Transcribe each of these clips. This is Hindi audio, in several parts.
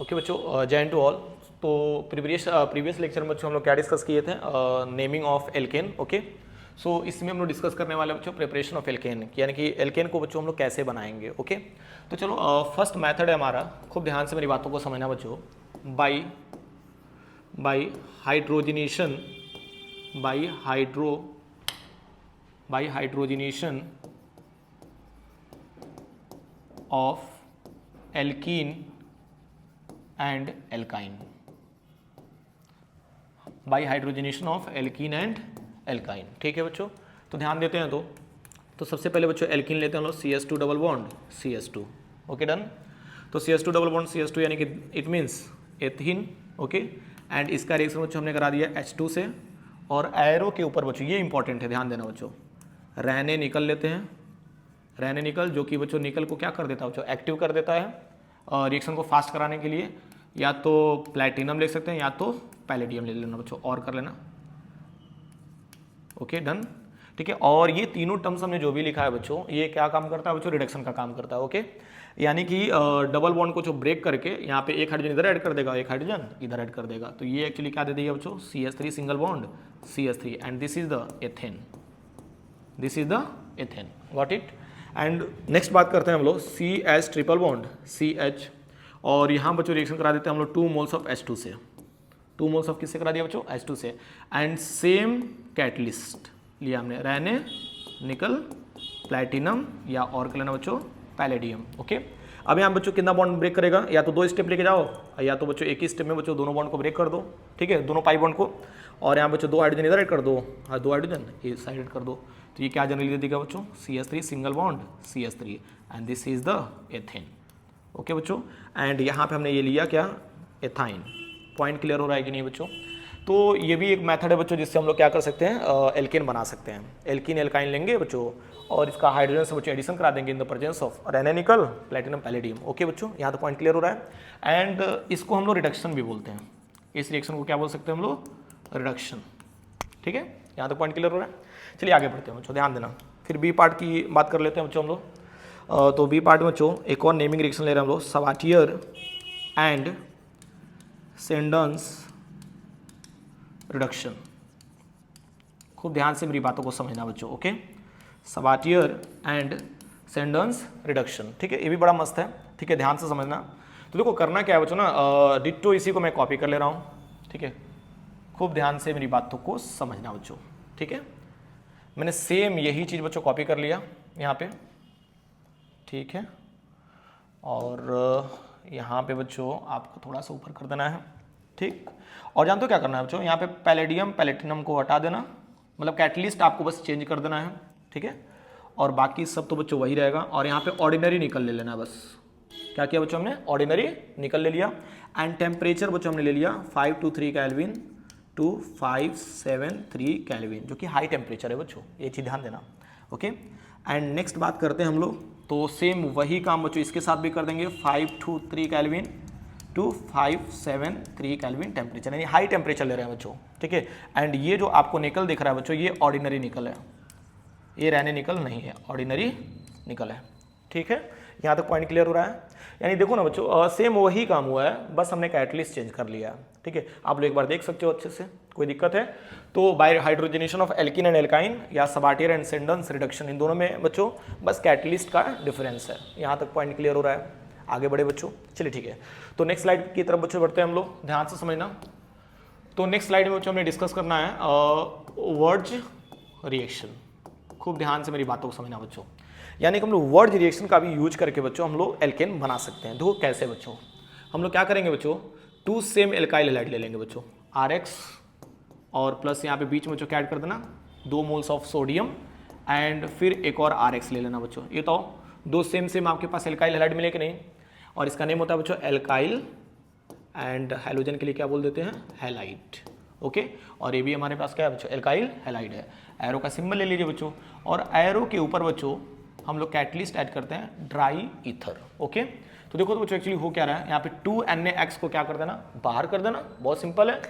ओके बच्चों, जय टू ऑल। तो प्रीवियस लेक्चर में बच्चों हम लोग क्या डिस्कस किए थे, नेमिंग ऑफ एल्केन। ओके, सो इसमें हम लोग डिस्कस करने वाले बच्चों प्रिपरेशन ऑफ एल्केन, यानी कि एल्केन को बच्चों हम लोग कैसे बनाएंगे। ओके, तो चलो फर्स्ट मेथड है हमारा, खूब ध्यान से मेरी बातों को समझना बच्चों। By hydrogenation by hydrogenation of alkene and alkyne, by hydrogenation of alkene and alkyne. ठीक है बच्चों, तो ध्यान देते हैं। तो सबसे पहले बच्चों एल्कीन लेते हैं हम लोग, CS2 double bond CS2। Okay done. तो CS2 डबल बॉन्ड CS2 यानी कि it means ethene. Okay, and इसका रिएक्शन बच्चों हमने करा दिया H2 से, और एरो के ऊपर बच्चों ये इंपॉर्टेंट है, ध्यान देना बच्चों, रहने निकल लेते हैं, रहने निकल, जो कि बच्चों निकल को क्या कर देता है बच्चों, एक्टिव कर देता है रिएक्शन को फास्ट कराने के लिए। या तो प्लैटिनम ले सकते हैं या तो पैलेडियम ले लेना बच्चों, और कर लेना। Okay done. ठीक है, और ये तीनों टर्म्स हमने जो भी लिखा है बच्चों, ये क्या काम करता है बच्चों, रिडक्शन का काम करता है। ओके, यानी कि डबल बॉन्ड को जो ब्रेक करके यहाँ पे एक हाइड्रोजन इधर ऐड कर देगा, एक हाइड्रोजन इधर ऐड कर देगा, तो ये एक्चुअली क्या दे देगा बच्चों, CS3 single bond CS3, and this is the ethane, this is the ethane. Got it. And next बात करते हैं हम लोग CH ट्रिपल बॉन्ड CH, और यहाँ बच्चों रिएक्शन करा देते हैं हम लोग 2 मोल्स ऑफ H2 से, 2 मोल्स ऑफ किससे करा दिया बच्चों, H2 से, एंड सेम कैटलिस्ट लिया हमने, रहने निकल प्लैटिनम, या और कर लेना बच्चों पैलेडियम। ओके, अब यहाँ बच्चों कितना बॉन्ड ब्रेक करेगा, या तो 2 स्टेप लेके जाओ, या तो बच्चों एक ही स्टेप में बच्चों दोनों बॉन्ड को ब्रेक कर दो। ठीक है, दोनों पाई बॉन्ड को, और यहाँ बच्चों 2 हाइड्रोजन इधर ऐड कर दो, हाँ 2 हाइड्रोजन इस साइड ऐड कर दो, तो ये क्या जनरली दे देगा बच्चों, CS3 single bond CS3, and this is the ethane. Okay बच्चों, एंड यहाँ पे हमने ये लिया क्या, एथाइन। पॉइंट क्लियर हो रहा है कि नहीं बच्चों। तो ये भी एक मेथड है बच्चों जिससे हम लोग क्या कर सकते हैं, एल्केन बना सकते हैं। एल्कीन एल्काइन लेंगे बच्चों, और इसका हाइड्रोजन से बच्चों एडिशन करा देंगे इन द प्रेजेंस ऑफ रहने निकल प्लैटिनम पैलेडियम। ओके बच्चों, यहाँ तो पॉइंट क्लियर हो रहा है। एंड इसको हम लोग रिडक्शन भी बोलते हैं, इस रिएक्शन को क्या बोल सकते हैं हम लोग, रिडक्शन। ठीक है, यहाँ तक पॉइंट क्लियर हो रहा है। चलिए आगे बढ़ते हैं बच्चों, ध्यान देना। फिर बी पार्ट की बात कर लेते हैं बच्चों हम लोग। तो बी पार्ट में बच्चों एक और नेमिंग रिएक्शन ले रहे हैं हम लोग, सवाटियर एंड सेंडन्स रिडक्शन। खूब ध्यान से मेरी बातों को समझना बच्चों। Okay, Sabatier and Senderens reduction. ठीक है, ये भी बड़ा मस्त है। ठीक है, ध्यान से समझना। तो देखो करना क्या है बच्चों ना, डिट्टो इसी को मैं कॉपी कर ले रहा हूँ। ठीक है, खूब ध्यान से मेरी बातों को समझना बच्चों। ठीक है, मैंने सेम यही चीज़ बच्चों कॉपी कर लिया यहाँ पे। ठीक है, और यहाँ पे बच्चों आपको थोड़ा सा ऊपर कर देना है। ठीक, और जानते हो क्या करना है बच्चों, यहाँ पे पैलेडियम पैलेटिनम को हटा देना, मतलब कैटलिस्ट आपको बस चेंज कर देना है। ठीक है, और बाकी सब तो बच्चों वही रहेगा, और यहाँ पे ऑर्डिनरी निकल ले लेना है बस। क्या किया बच्चों हमने, ऑर्डिनरी निकल ले लिया। एंड टेम्परेचर बच्चों हमने ले लिया 523 केल्विन टू 573 केल्विन, जो कि हाई टेम्परेचर है बच्चों, ये चीज़ ध्यान देना। ओके, एंड नेक्स्ट बात करते हैं हम लोग, तो सेम वही काम बच्चों इसके साथ भी कर देंगे, 523 केल्विन टू 573 केल्विन टेम्परेचर, यानी हाई टेम्परेचर ले रहे हैं बच्चों। ठीक है, एंड ये जो आपको निकल दिख रहा है बच्चों, ये ऑर्डिनरी निकल है, ये रहने निकल नहीं है, ऑर्डिनरी निकल है। ठीक है, यहाँ तक पॉइंट क्लियर हो रहा है। यानी देखो ना बच्चों, सेम वही काम हुआ है, बस हमने कैटलिस्ट चेंज कर लिया। ठीक है, आप लोग एक बार देख सकते हो अच्छे से, कोई दिक्कत है तो by hydrogenation of alkene and alkyne या सबाटियर एंड सेंडन्स रिडक्शन, इन दोनों में बच्चों बस कैटलिस्ट का डिफरेंस है। यहाँ तक पॉइंट क्लियर हो रहा है। आगे बढ़े बच्चों, चलिए ठीक है, तो नेक्स्ट स्लाइड की तरफ बच्चों बढ़ते हैं हम लोग, ध्यान से समझना। तो नेक्स्ट स्लाइड में बच्चों हमने डिस्कस करना है वर्ज रिएक्शन। खूब ध्यान से मेरी बातों को समझना बच्चों, यानी कि हम लोग वर्ज रिएक्शन का भी यूज करके बच्चों हम लोग एल्केन बना सकते हैं। देखो कैसे बच्चों, हम लोग क्या करेंगे बच्चों, 2 सेम एल्काइल हैलाइड ले लेंगे बच्चों, RX, और प्लस यहाँ पे बीच में बच्चों क्या ऐड कर देना, 2 मोल्स ऑफ सोडियम, एंड फिर एक और RX ले लेना बच्चों। ये तो 2 सेम आपके पास एल्काइल हैलाइड मिले कि नहीं, और इसका नेम होता है बच्चों एल्काइल, एंड हैलोजन के लिए क्या बोल देते हैं, हैलाइड। ओके, और ये भी हमारे पास क्या है बच्चों, एल्काइल हैलाइड है। एरो का सिंबल ले लीजिए बच्चों, और एरो के ऊपर बच्चों हम लोग कैटलिस्ट ऐड करते हैं, ड्राई ईथर। ओके, तो देखो तो बच्चों एक्चुअली हो क्या रहा है, यहाँ पे 2NaX को क्या कर देना, बाहर कर देना, बहुत सिंपल है।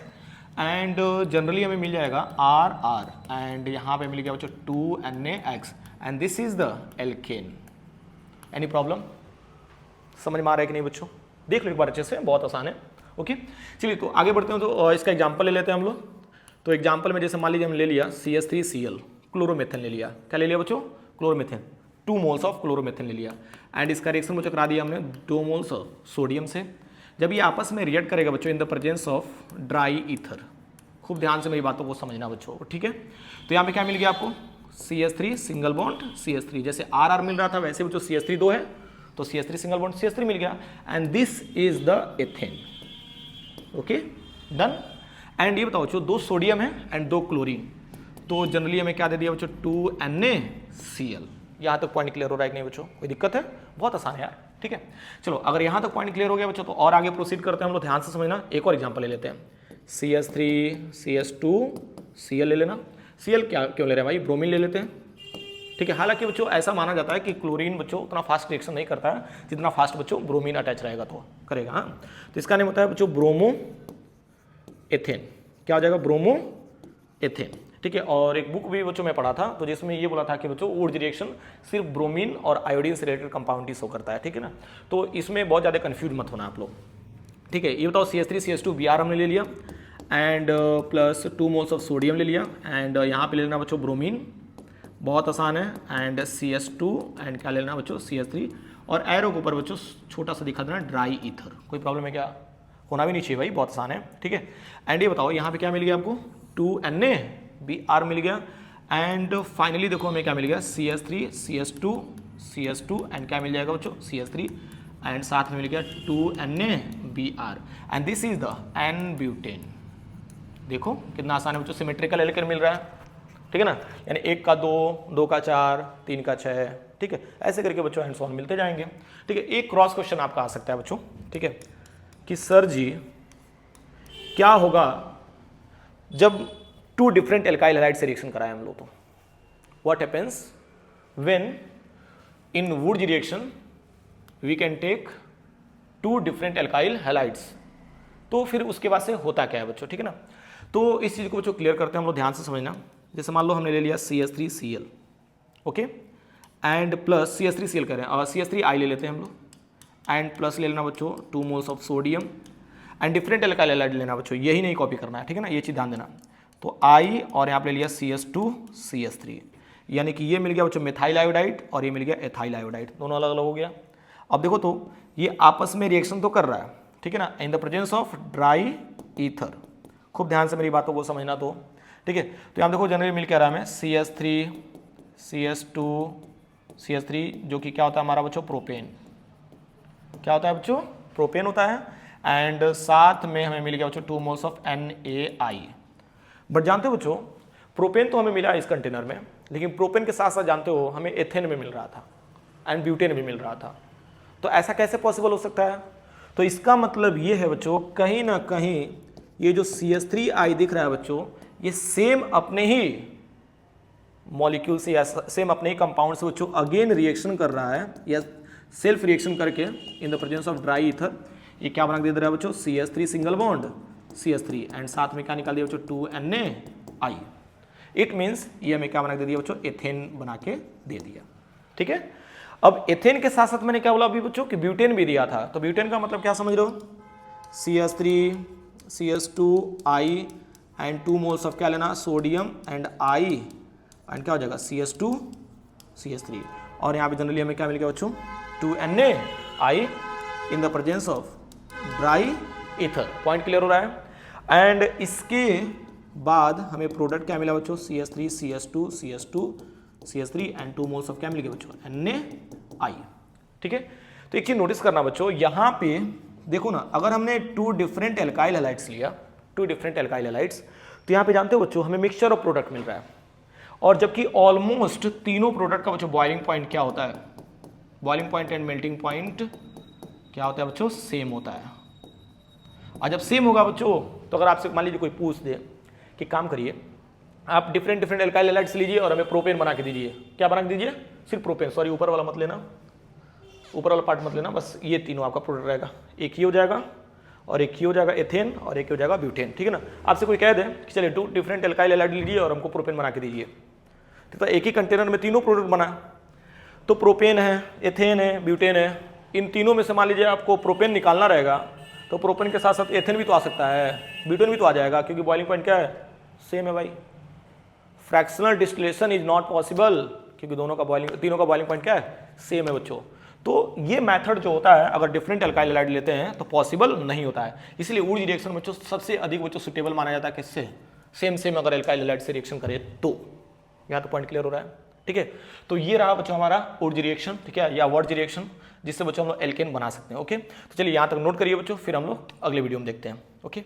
एंड जनरली हमें मिल जाएगा RR, एंड यहाँ पे मिल गया बच्चों 2NaX, and this is the alkene. Any problem, समझ में आ रहा है कि नहीं बच्चों। देख लो एक बार अच्छे से, बहुत आसान है। ओके चलिए तो आगे बढ़ते हैं, तो इसका एग्जाम्पल ले लेते हैं हम लोग। तो एग्जाम्पल में जैसे मान लीजिए हम ले लिया CH3Cl, क्लोरोमेथेन ले लिया। क्या ले लिया बच्चों? क्लोरोमेथेन, 2 मोल्स ऑफ क्लोरोमेथेन ले लिया। एंड इसका रिएक्शन बच्चों करा दिया हमने 2 मोल्स सोडियम से। जब ये आपस में रिएक्ट करेगा बच्चों in the presence of dry ether, खूब ध्यान से मेरी बातों को समझना बच्चों, ठीक है। तो यहाँ पे क्या मिल गया आपको? CH3 सिंगल बॉन्ड CH3, जैसे RR मिल रहा था वैसे बच्चों CH3 2 है तो CH3 सिंगल बॉन्ड CH3 मिल गया। And this is the ethane. Okay done. And ये बताओ बच्चों 2 सोडियम है एंड 2 क्लोरीन, तो जनरली हमें क्या दे दिया बच्चों? 2NaCl। यहाँ तक पॉइंट क्लियर हो रहा है कि नहीं बच्चों? कोई दिक्कत है? बहुत आसान है यार, ठीक है। चलो अगर यहाँ तक पॉइंट क्लियर हो गया बच्चों तो और आगे प्रोसीड करते हैं हम लोग। ध्यान से समझना, एक और एग्जांपल ले लेते हैं। CH3 CH2 Cl ले लेना। Cl क्या क्यों ले रहे हैं भाई? ब्रोमीन ले लेते हैं, ठीक है। हालांकि बच्चों ऐसा माना जाता है कि क्लोरीन बच्चों उतना फास्ट रिएक्शन नहीं करता है जितना फास्ट बच्चों ब्रोमीन अटैच रहेगा तो करेगा। हाँ तो इसका नेम होता है बच्चों ब्रोमो एथेन। क्या हो जाएगा? ब्रोमो एथेन, ठीक है। और एक बुक भी बच्चों में पढ़ा था तो जिसमें ये बोला था कि बच्चों वुड्स रिएक्शन सिर्फ ब्रोमीन और आयोडीन से रिलेटेड कंपाउंड ही शो करता है, ठीक है ना। तो इसमें बहुत ज़्यादा कंफ्यूज मत होना आप लोग, ठीक है। ये बताओ CH3 CH2 Br हमने ले लिया and plus 2 moles of sodium ले लिया। एंड यहाँ पे ले लेना बच्चों ब्रोमीन, बहुत आसान है। एंड CH2 एंड क्या ले लेना बच्चों? CH3। और एरो के ऊपर बच्चों छोटा सा दिखा देना ड्राई ईथर। कोई प्रॉब्लम है क्या? होना भी नहीं चाहिए भाई, बहुत आसान है, ठीक है। एंड ये बताओ यहाँ पे क्या मिल गया आपको? 2NaBr मिल गया। एंड फाइनली देखो हमें क्या मिल गया? CH3 CH2 एंड क्या मिल जाएगा बच्चों? CH3 एंड साथ में मिल गया 2NaBr and this is the N-ब्यूटेन। देखो कितना आसान है बच्चों, सिमेट्रिकल एलिकेन मिल रहा है, ठीक है ना। यानी 1 का 2, 2 का 4, 3 का 6, ठीक है। ऐसे करके बच्चों एंड सो ऑन मिलते जाएंगे, ठीक है। एक क्रॉस क्वेश्चन आपका आ सकता है बच्चों, ठीक है, कि सर जी क्या होगा जब 2 डिफरेंट एल्काइल हैलाइड से रिएक्शन कराएं हम लोग तो? What happens when in Wurtz reaction we can take 2 different alkyl halides? तो फिर उसके बाद से होता क्या है बच्चों, ठीक है ना। तो इस चीज को बच्चों क्लियर करते हैं हम लोग, ध्यान से समझना। जैसे मान लो हमने ले लिया CH3Cl, okay, and plus CH3Cl करें और CH3I ले लेते हैं हम लोग। एंड प्लस ले लेना बच्चों 2 moles of sodium and different alkyl halide लेना बच्चों, यही नहीं कॉपी करना है, ठीक है ना। ये चीज़ ध्यान देना। तो I और यहाँ पे ले लिया CH2 CH3, यानी कि ये मिल गया बच्चों मिथाइल आयोडाइड और ये मिल गया एथाइल आयोडाइड, दोनों अलग अलग हो गया। अब देखो तो ये आपस में रिएक्शन तो कर रहा है, ठीक है ना, in the presence of dry ether. खूब ध्यान से मेरी बातों को समझना तो, ठीक है। तो यहाँ देखो जनरली मिल क्या रहा है हमें? CH3 CH2 CH3 जो कि क्या होता है हमारा बच्चों? प्रोपेन। क्या होता है बच्चों? प्रोपेन होता है। एंड साथ में हमें मिल गया बच्चों 2 मोल्स ऑफ NaI। बट जानते हो बच्चों प्रोपेन तो हमें मिला इस कंटेनर में, लेकिन प्रोपेन के साथ साथ जानते हो हमें एथेन में मिल रहा था एंड ब्यूटेन में मिल रहा था। तो ऐसा कैसे पॉसिबल हो सकता है? तो इसका मतलब ये है बच्चों कहीं ना कहीं ये जो CH3I दिख रहा है बच्चों, ये सेम अपने ही मॉलिक्यूल से या सेम अपने ही कंपाउंड से बच्चों अगेन रिएक्शन कर रहा है या सेल्फ रिएक्शन करके in the presence of dry ether ये क्या बना के दे रहा है बच्चों? CH3 single bond CH3 and साथ में क्या निकाल दिया बच्चों? 2NaI। इट मीन्स ये हमें क्या बना के दे दिया बच्चों? एथेन बना के दे दिया, ठीक है। अब एथेन के साथ साथ मैंने क्या बोला अभी बच्चों कि ब्यूटेन भी दिया था, तो ब्यूटेन का मतलब क्या समझ रहे हो? CH3 CH2I and 2 moles of क्या लेना? सोडियम एंड I एंड क्या हो जाएगा? CH2 CH3 और यहाँ पे जनरली हमें क्या मिल गया बच्चों? 2NaI in the presence of dry ether. Point clear हो रहा है। एंड इसके बाद हमें प्रोडक्ट क्या मिला बच्चों? CH3 CH2 CH2 CH3 and 2 moles of क्या मिल गया बच्चों? NaI, ठीक है। तो एक चीज नोटिस करना बच्चों, यहाँ पे देखो ना, अगर हमने 2 डिफरेंट एल्काइल हैलाइड्स लिया, 2 डिफरेंट एल्काइल हैलाइड्स, तो यहाँ पे जानते हो बच्चों हमें मिक्सचर ऑफ प्रोडक्ट मिल रहा है। और जबकि ऑलमोस्ट तीनों प्रोडक्ट का बच्चों बॉइलिंग पॉइंट क्या होता है? Boiling point and melting point क्या होता है बच्चों? सेम होता है। और जब सेम होगा बच्चों तो अगर आपसे मान लीजिए कोई पूछ दे कि काम करिए आप डिफरेंट डिफरेंट एल्काइल हैलाइड्स लीजिए और हमें प्रोपेन बना के दीजिए, क्या बना के दीजिए? सिर्फ प्रोपेन, सॉरी ऊपर वाला मत लेना, ऊपर वाला पार्ट मत लेना, बस ये तीनों आपका प्रोडक्ट रहेगा। एक ही हो जाएगा और एक ही हो जाएगा एथेन और एक ही हो जाएगा ब्यूटेन, ठीक है ना। आपसे कोई कह दे कि चलिए 2 डिफरेंट एल्काइल हैलाइड लीजिए और हमको प्रोपेन बना के दीजिए, तो एक ही कंटेनर में तीनों प्रोडक्ट बना, तो प्रोपेन है, एथेन है, ब्यूटेन है, इन तीनों में से मान लीजिए आपको प्रोपेन निकालना रहेगा, तो प्रोपेन के साथ साथ एथेन भी तो आ सकता है, ब्यूटेन भी तो आ जाएगा, क्योंकि बॉइलिंग पॉइंट क्या है, सेम है भाई। Fractional distillation is not possible, क्योंकि दोनों का बॉइलिंग, तीनों का बॉइलिंग पॉइंट क्या है, सेम है बच्चों। तो ये मेथड जो होता है अगर डिफरेंट अल्काइल हैलाइड लेते हैं तो पॉसिबल नहीं होता है। इसलिए वुड रिएक्शन बच्चों सबसे अधिक बच्चों सुटेबल माना जाता है किससे, सेम अगर अल्काइल हैलाइड से रिएक्शन करे तो। यहाँ तो पॉइंट क्लियर हो रहा है, ठीक है। तो ये रहा बच्चों हमारा वुड रिएक्शन, ठीक है, या वर्ड रिएक्शन, जिससे बच्चों हम लोग एल्केन बना सकते हैं। ओके, तो चलिए यहाँ तक नोट करिए बच्चों, फिर हम लोग अगले वीडियो में देखते हैं। ओके।